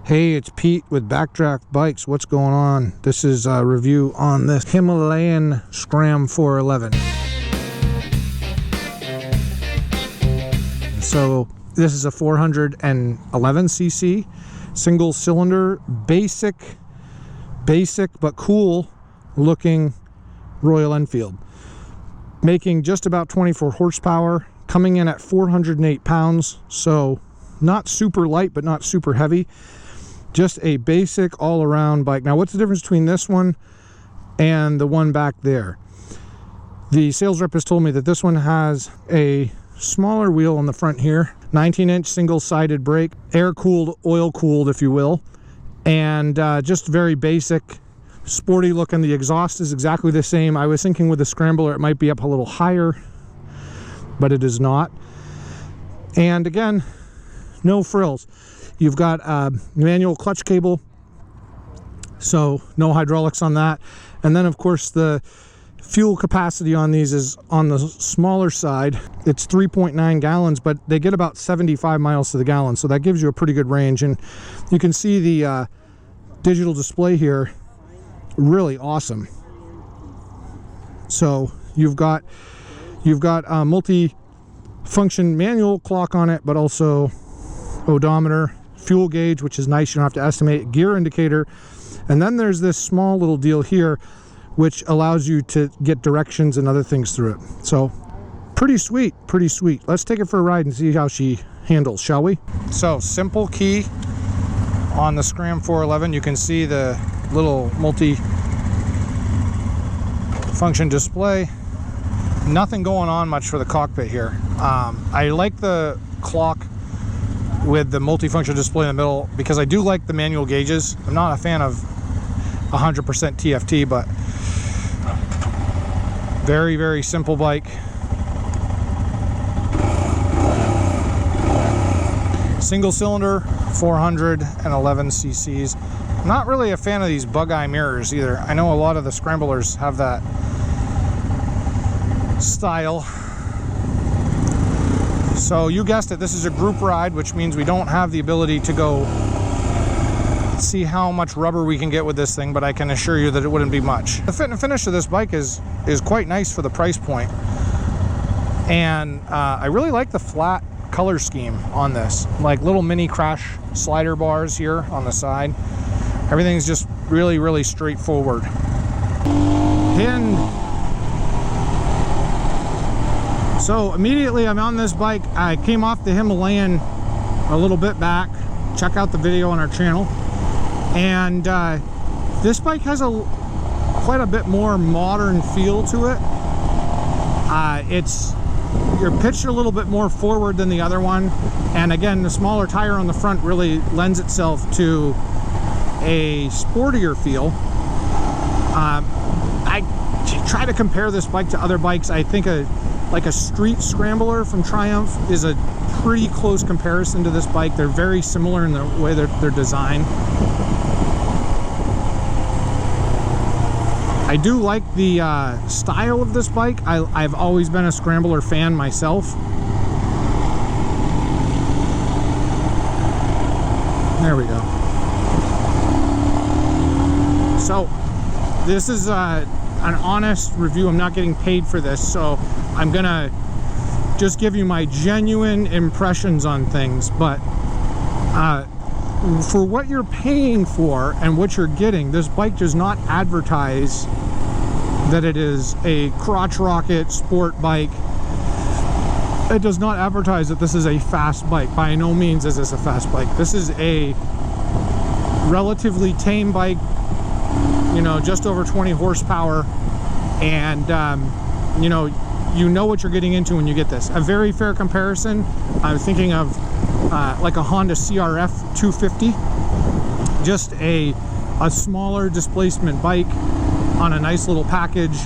Hey, it's Pete with Backdraft Bikes. What's going on? This is a review on this Himalayan Scram 411. So this is a 411cc single cylinder, basic but cool looking Royal Enfield, making just about 24 horsepower, coming in at 408 pounds. So not super light, but not super heavy. Just a basic all-around bike. Now, what's the difference between this one and the one back there? The sales rep has told me that this one has a smaller wheel on the front here, 19-inch single-sided brake, air-cooled, oil-cooled, if you will, and just very basic, sporty looking. The exhaust is exactly the same. I was thinking with the Scrambler it might be up a little higher, but it is not. And again, no frills. You've got a manual clutch cable, so no hydraulics on that. And then, of course, the fuel capacity on these is on the smaller side. It's 3.9 gallons, but they get about 75 miles to the gallon, so that gives you a pretty good range. And you can see the digital display here, really awesome. So you've got a multi-function manual clock on it, but also odometer, fuel gauge, which is nice, you don't have to estimate, gear indicator, and then there's this small little deal here which allows you to get directions and other things through it. So pretty sweet. Let's take it for a ride and see how she handles, shall we? So simple key on the Scram 411. You can see the little multi-function display. Nothing going on much for the cockpit here. I like the clock with the multifunction display in the middle because I do like the manual gauges. I'm not a fan of 100% TFT, but very simple bike. Single cylinder, 411 cc's. I'm not really a fan of these bug eye mirrors either. I know a lot of the Scramblers have that style. So you guessed it, this is a group ride, which means we don't have the ability to go see how much rubber we can get with this thing, but I can assure you that it wouldn't be much. The fit and finish of this bike is quite nice for the price point. And I really like the flat color scheme on this, like little mini crash slider bars here on the side. Everything's just really straightforward. So immediately I'm on this bike. I came off the Himalayan a little bit back. Check out the video on our channel. And this bike has quite a bit more modern feel to it. You're pitched a little bit more forward than the other one. And again, the smaller tire on the front really lends itself to a sportier feel. I try to compare this bike to other bikes. I think like a street scrambler from Triumph is a pretty close comparison to this bike. They're very similar in the way they're designed. I do like the style of this bike. I've always been a Scrambler fan myself. There we go. So this is an honest review. I'm not getting paid for this, so I'm gonna just give you my genuine impressions on things. But for what you're paying for and what you're getting, this bike does not advertise that it is a crotch rocket sport bike. It does not advertise that this is a fast bike. By no means is this a fast bike. This is a relatively tame bike, you know, just over 20 horsepower, and you know what you're getting into when you get this. A very fair comparison, I'm thinking of like a Honda CRF 250, just a smaller displacement bike on a nice little package,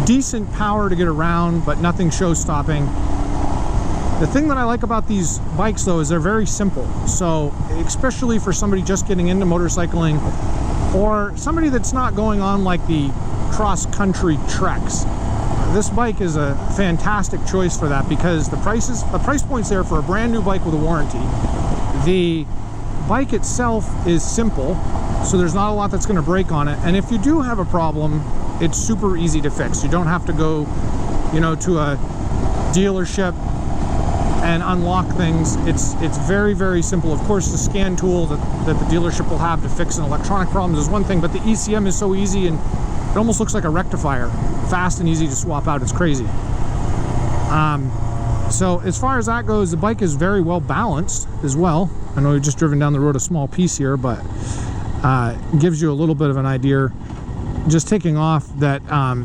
decent power to get around, but nothing show-stopping. The thing that I like about these bikes though is they're very simple. So especially for somebody just getting into motorcycling, or somebody that's not going on like the cross-country treks, this bike is a fantastic choice for that, because the price point's there for a brand new bike with a warranty. The bike itself is simple, so there's not a lot that's going to break on it. And if you do have a problem, it's super easy to fix. You don't have to go, you know, to a dealership and unlock things. It's very, very simple. Of course, the scan tool that the dealership will have to fix an electronic problem is one thing, but the ECM is so easy, and it almost looks like a rectifier. Fast and easy to swap out. It's crazy. So as far as that goes, the bike is very well balanced as well. I know we've just driven down the road a small piece here, but it gives you a little bit of an idea just taking off that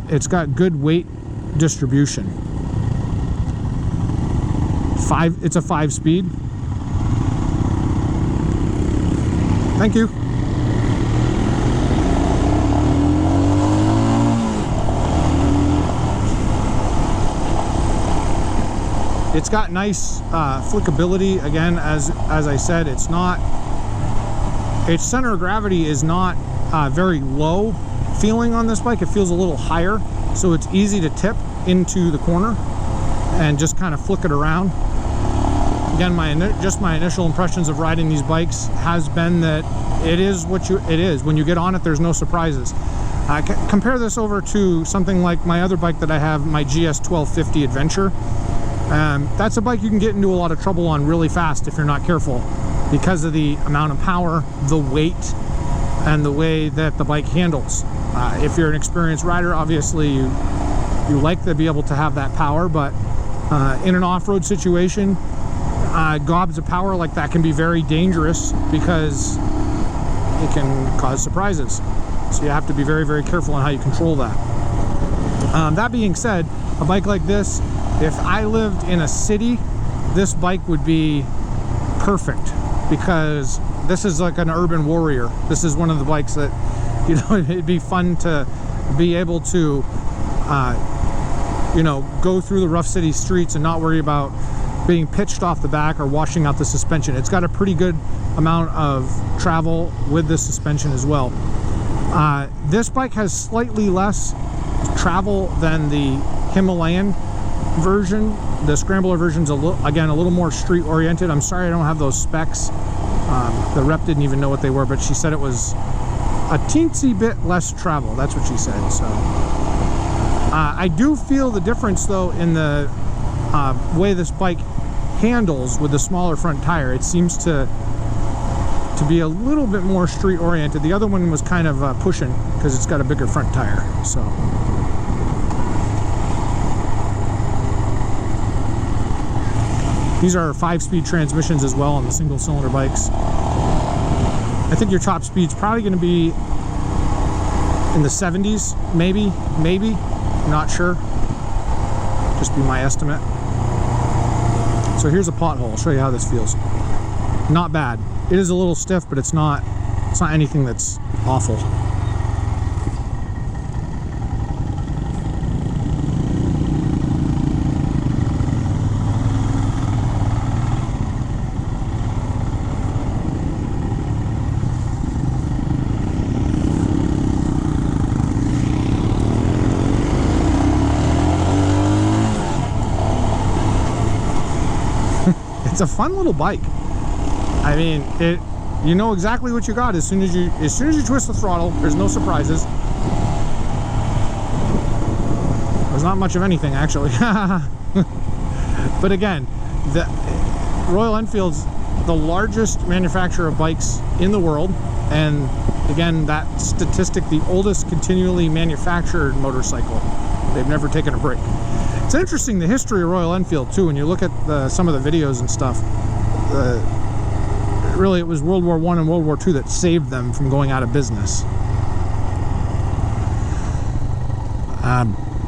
it's got good weight distribution. It's a 5-speed. Thank you. It's got nice flickability. Again, as I said, its center of gravity is not very low feeling on this bike. It feels a little higher, so it's easy to tip into the corner and just kind of flick it around. Again, my initial impressions of riding these bikes has been that it is what it is. When you get on it, there's no surprises. Compare this over to something like my other bike that I have, my GS 1250 Adventure. That's a bike you can get into a lot of trouble on really fast if you're not careful, because of the amount of power, the weight, and the way that the bike handles. If you're an experienced rider, obviously you like to be able to have that power, but in an off-road situation, gobs of power like that can be very dangerous because it can cause surprises. So you have to be very, very careful on how you control that. That being said, a bike like this, if I lived in a city, this bike would be perfect, because this is like an urban warrior. This is one of the bikes that, you know, it'd be fun to be able to, you know, go through the rough city streets and not worry about being pitched off the back or washing out the suspension. It's got a pretty good amount of travel with the suspension as well. This bike has slightly less travel than the Himalayan version. The Scrambler version's a little more street oriented. I'm sorry I don't have those specs. The rep didn't even know what they were, but she said it was a teensy bit less travel. That's what she said. So I do feel the difference though in the way this bike handles with the smaller front tire. It seems to be a little bit more street oriented. The other one was kind of pushing because it's got a bigger front tire. So these are 5-speed transmissions as well on the single cylinder bikes. I think your top speed's probably going to be in the 70s, maybe, I'm not sure. Just be my estimate. So here's a pothole. I'll show you how this feels. Not bad. It is a little stiff, but it's not anything that's awful. It's a fun little bike. I mean, you know exactly what you got as soon as you twist the throttle. There's no surprises. There's not much of anything actually. But again, the Royal Enfield's the largest manufacturer of bikes in the world, and again, that statistic, the oldest continually manufactured motorcycle. They've never taken a break. It's interesting, the history of Royal Enfield too. When you look at some of the videos and stuff, really it was World War I and World War II that saved them from going out of business.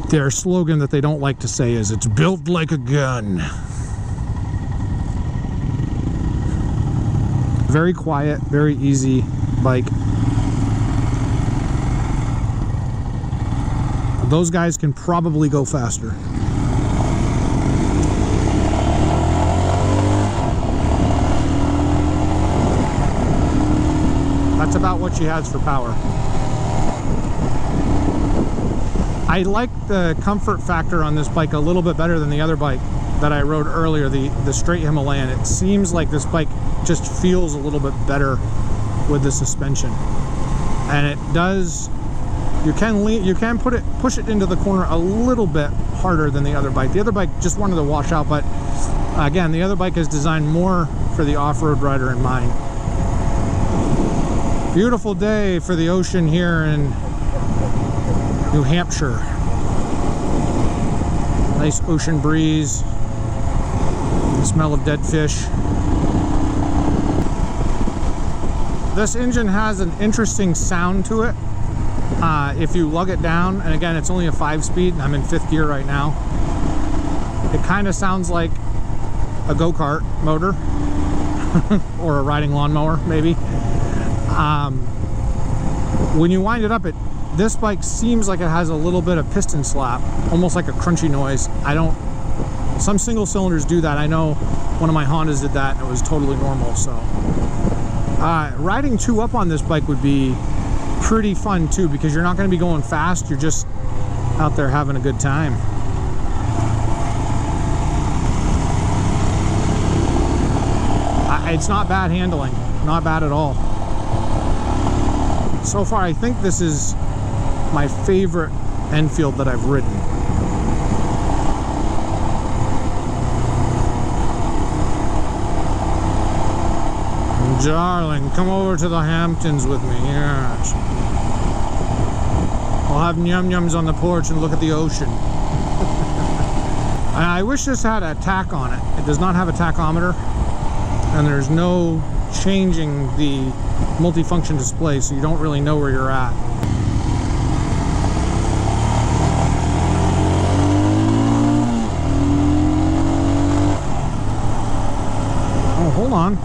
Their slogan that they don't like to say is, "It's built like a gun." Very quiet, very easy bike. Those guys can probably go faster. That's about what she has for power. I like the comfort factor on this bike a little bit better than the other bike. that I rode earlier, the straight Himalayan, it seems like this bike just feels a little bit better with the suspension. And it does, you can push it into the corner a little bit harder than the other bike. The other bike just wanted to wash out, but again, the other bike is designed more for the off-road rider in mind. Beautiful day for the ocean here in New Hampshire. Nice ocean breeze. The smell of dead fish. This engine has an interesting sound to it. If you lug it down, and again, it's only a 5-speed, I'm in 5th gear right now. It kind of sounds like a go-kart motor or a riding lawnmower, maybe. When you wind it up, this bike seems like it has a little bit of piston slap, almost like a crunchy noise. Some single cylinders do that. I know one of my Hondas did that, and it was totally normal. So riding 2 up on this bike would be pretty fun too, because you're not going to be going fast, you're just out there having a good time. It's not bad handling, not bad at all. So far, I think this is my favorite Enfield that I've ridden. Darling, come over to the Hamptons with me. Yes. We'll have yum-yums on the porch and look at the ocean. I wish this had a tack on it. It does not have a tachometer, and there's no changing the multifunction display, so you don't really know where you're at. Oh, hold on.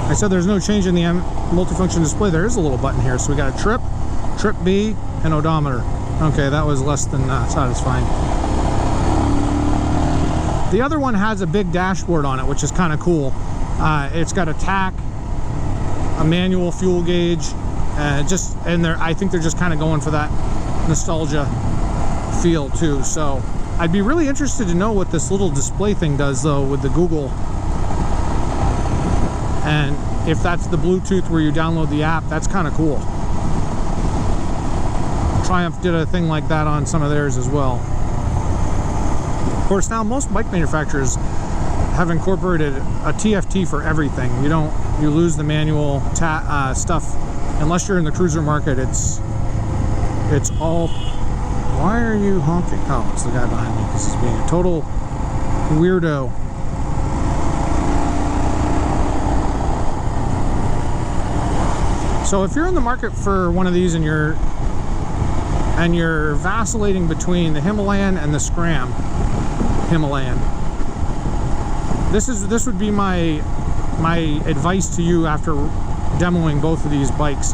I said there's no change in the multifunction display. There is a little button here. So we got a trip B, and odometer. Okay, that was less than satisfying. The other one has a big dashboard on it, which is kind of cool. It's got a tack, a manual fuel gauge, I think they're just kind of going for that nostalgia feel too. So I'd be really interested to know what this little display thing does though with the Google. And if that's the Bluetooth where you download the app, that's kind of cool. Triumph did a thing like that on some of theirs as well. Of course, now most bike manufacturers have incorporated a TFT for everything. You lose the manual stuff unless you're in the cruiser market. It's all. Why are you honking? Oh, it's the guy behind me because he's being a total weirdo. So if you're in the market for one of these and you're vacillating between the Himalayan and the Scram Himalayan, this would be my advice to you after demoing both of these bikes.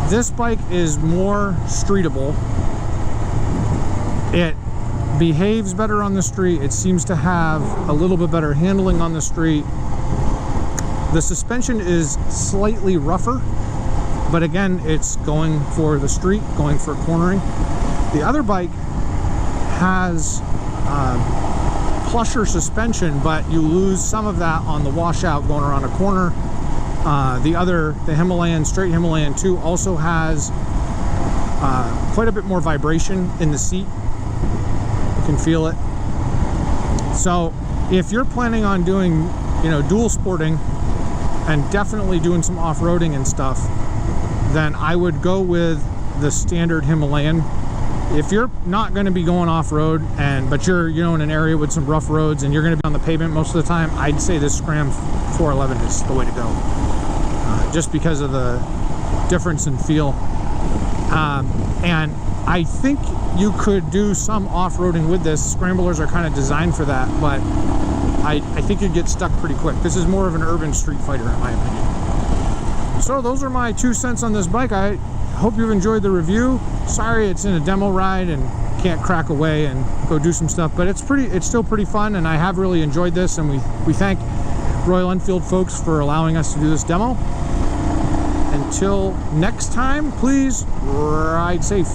This bike is more streetable. It behaves better on the street. It seems to have a little bit better handling on the street. The suspension is slightly rougher, but again, it's going for the street, going for cornering. The other bike has plusher suspension, but you lose some of that on the washout going around a corner. The Himalayan, straight Himalayan 2 also has quite a bit more vibration in the seat. You can feel it. So if you're planning on doing, dual sporting and definitely doing some off-roading and stuff, then I would go with the standard Himalayan. If you're not going to be going off-road but you're in an area with some rough roads and you're going to be on the pavement most of the time, I'd say this Scram 411 is the way to go, just because of the difference in feel. And I think you could do some off-roading with this. Scramblers are kind of designed for that, but I think you'd get stuck pretty quick. This is more of an urban street fighter in my opinion. So those are my 2 cents on this bike. I hope you've enjoyed the review. Sorry it's in a demo ride and can't crack away and go do some stuff, but it's still pretty fun, and I have really enjoyed this, and we thank Royal Enfield folks for allowing us to do this demo. Until next time, please ride safe.